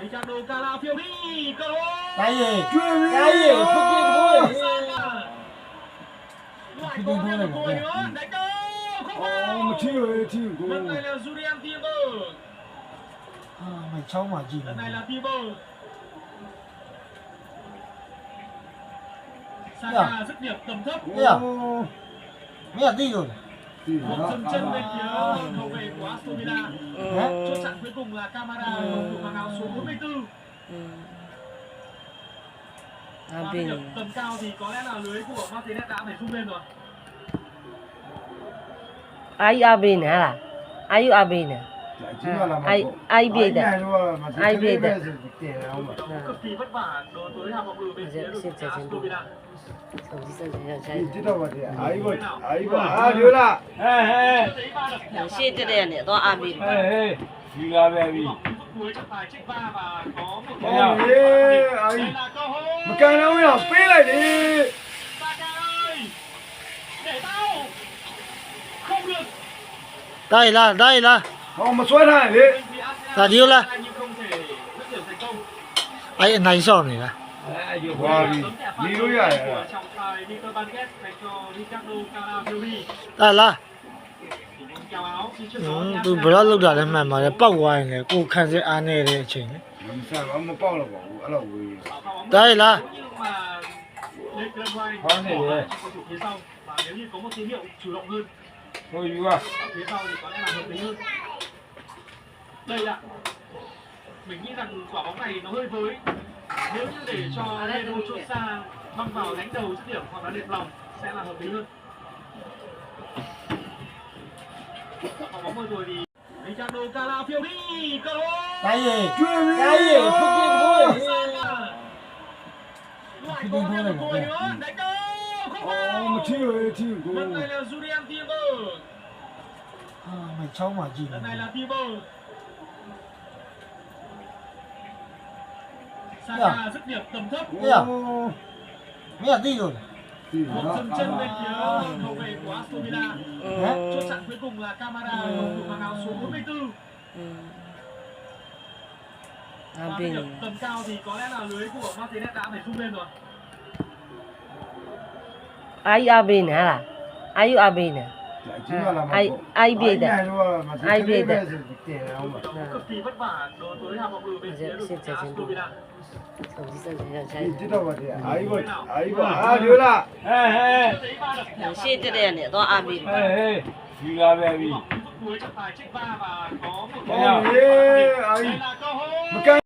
Ricardo Calafiori, cơ hội. Cái gì? Cái gì? Phút đi thôi. Lại có thêm một cơ hội nữa, đánh đâu, không vào. mà thiêu cô. Lần này là Julian Timber. Mày cháu mà gì? Lần này là Timber. Saka dứt điểm tầm thấp. Mẹ đi rồi. Một dừng chân về phía hậu vệ của Aston Villa. Chốt chặn cuối cùng là Kamara, cầu thủ mang áo số 44. Và dứt điểm tầm cao thì có lẽ là lưới của Martinez đã phải rung lên rồi. Ai Abin hả? Ai Abin à? Ai biết đấy. Ai biết đấy. Cực kỳ vất vả đối với hàng phòng ngự bên phía đội của Aston Villa. đưa ra. Shit đấy nè, tôi Abin. Đi ra về đi. Cuối trận tài trích va và có một Đây là cơ hội. Mà càng đâu nhở, phí lại đi. Saka ơi, để tao. Không được. Đây là. Không mà xoay này đi. Là điêu là. Nhưng không thể dứt điểm thành công. Ấy này sao này là? Wow, đi đuôi à? Của trọng tài Victor Banquet dành cho Ricardo Calafiori. Đây là. Kéo áo thì trước đó Tôi bữa lúc đó là mà bao hoài này, cô khăn sẽ ăn này để chỉnh. Làm sao mà bao là bỏ, là vui. Đây là. Mà Declan Rice Khó này đi. cầu thủ phía sau và nếu như có một tín hiệu chủ động hơn Thôi đi qua. phía sau thì có lẽ là hợp lý hơn. Đây ạ. Mình nghĩ rằng quả bóng này nó hơi với. Nếu như để cho Leno Trossard băng vào đánh đầu dứt điểm hoặc là đệm lòng sẽ là hợp lý hơn. Quả bóng vừa rồi thì Ricardo Calafiori, cơ hội. Cái gì? Cái gì? Phút đi thôi. Lại có thêm một cơ hội nữa, đánh đâu, không vào. mà thiêu cô. Lần này là Julian Timber. Mày cháu mà gì? Lần này là Timber. Saka dứt điểm tầm thấp. Mẹ đi rồi. Một dừng chân về phía hậu vệ của Aston Villa. Chốt chặn cuối cùng là Kamara, cầu thủ mang áo số 44. Và dứt điểm tầm cao thì có lẽ là lưới của Martinez đã phải rung lên rồi. Ai Abin hả? Ai Abin à? Ai biết đấy. Ai biết đấy. Cực kỳ vất vả đối với hàng phòng ngự bên phía đội của Aston Villa. đưa ra. Shit đấy nè, tôi Abin. Đi ra về đi. Cuối trận tài trích va và có một Đây là cơ hội.